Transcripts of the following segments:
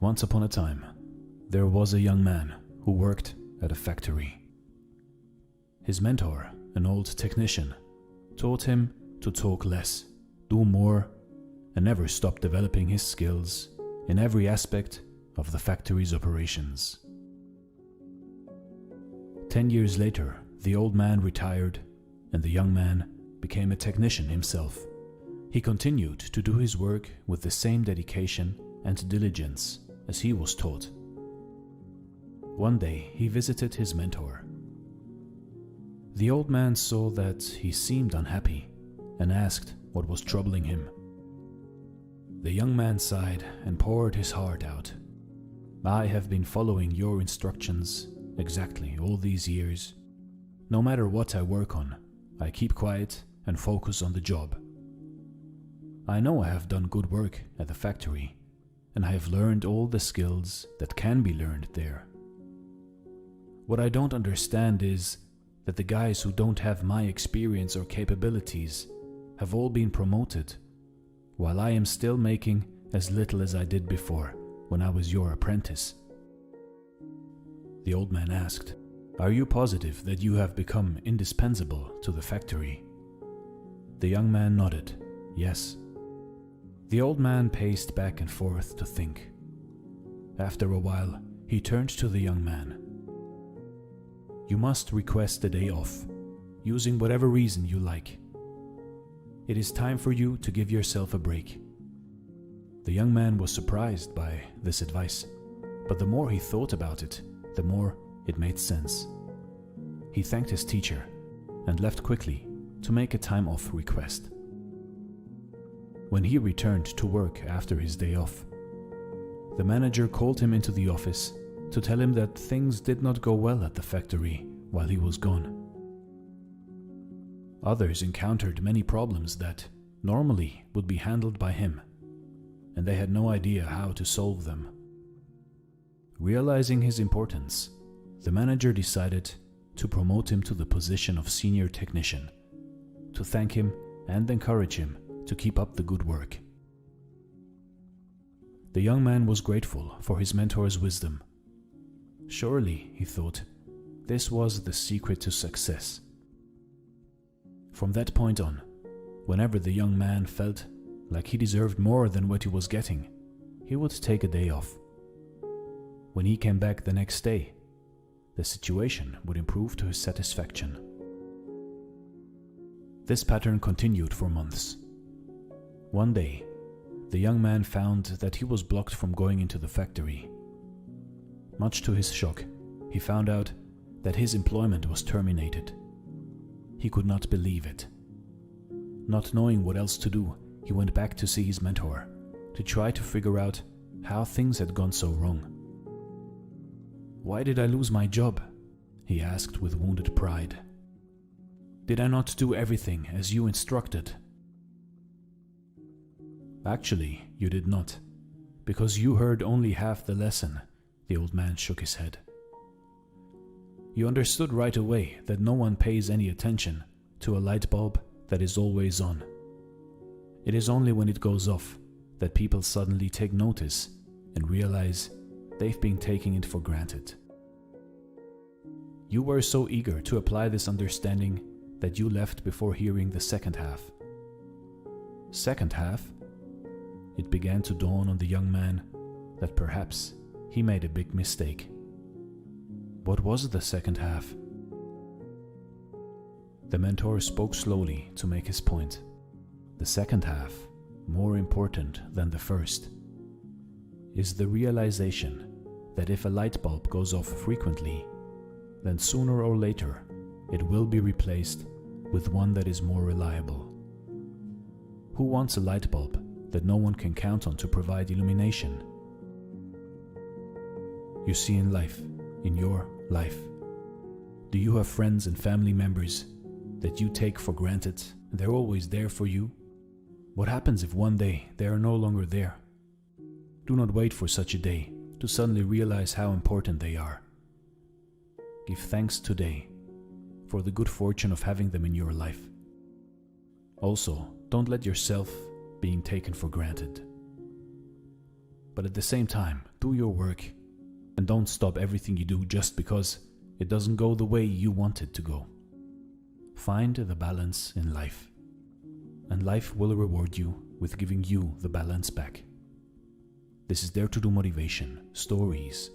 Once upon a time, there was a young man who worked at a factory. His mentor, an old technician, taught him to talk less, do more, and never stop developing his skills in every aspect of the factory's operations. 10 years later, the old man retired and the young man became a technician himself. He continued to do his work with the same dedication and diligence as he was taught. One day he visited his mentor. The old man saw that he seemed unhappy and asked what was troubling him. The young man sighed and poured his heart out. "I have been following your instructions exactly all these years. No matter what I work on, I keep quiet and focus on the job. I know I have done good work at the factory, and I have learned all the skills that can be learned there. What I don't understand is that the guys who don't have my experience or capabilities have all been promoted, while I am still making as little as I did before when I was your apprentice." The old man asked, "Are you positive that you have become indispensable to the factory?" The young man nodded, "Yes." The old man paced back and forth to think. After a while, he turned to the young man. "You must request a day off, using whatever reason you like. It is time for you to give yourself a break." The young man was surprised by this advice, but the more he thought about it, the more it made sense. He thanked his teacher and left quickly to make a time off request. When he returned to work after his day off, the manager called him into the office to tell him that things did not go well at the factory while he was gone. Others encountered many problems that normally would be handled by him, and they had no idea how to solve them. Realizing his importance, the manager decided to promote him to the position of senior technician, to thank him and encourage him to keep up the good work. The young man was grateful for his mentor's wisdom. Surely, he thought, this was the secret to success. From that point on, whenever the young man felt like he deserved more than what he was getting, he would take a day off. When he came back the next day, the situation would improve to his satisfaction. This pattern continued for months. One day, the young man found that he was blocked from going into the factory. Much to his shock, he found out that his employment was terminated. He could not believe it. Not knowing what else to do, he went back to see his mentor, to try to figure out how things had gone so wrong. "Why did I lose my job?" he asked with wounded pride. "Did I not do everything as you instructed?" "Actually, you did not, because you heard only half the lesson," the old man shook his head. "You understood right away that no one pays any attention to a light bulb that is always on. It is only when it goes off that people suddenly take notice and realize they've been taking it for granted. You were so eager to apply this understanding that you left before hearing the second half." Second half? It began to dawn on the young man that perhaps he made a big mistake. What was the second half? The mentor spoke slowly to make his point. The second half, more important than the first, is the realization that if a light bulb goes off frequently, then sooner or later it will be replaced with one that is more reliable. Who wants a light bulb that no one can count on to provide illumination? You see, in life, in your life, do you have friends and family members that you take for granted and they're always there for you? What happens if one day they are no longer there? Do not wait for such a day to suddenly realize how important they are. Give thanks today for the good fortune of having them in your life. Also, don't let yourself being taken for granted. But at the same time, do your work and don't stop everything you do just because it doesn't go the way you want it to go. Find the balance in life, and life will reward you with giving you the balance back. This is Dare to Do Motivation Stories.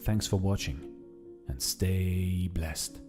Thanks for watching, and stay blessed.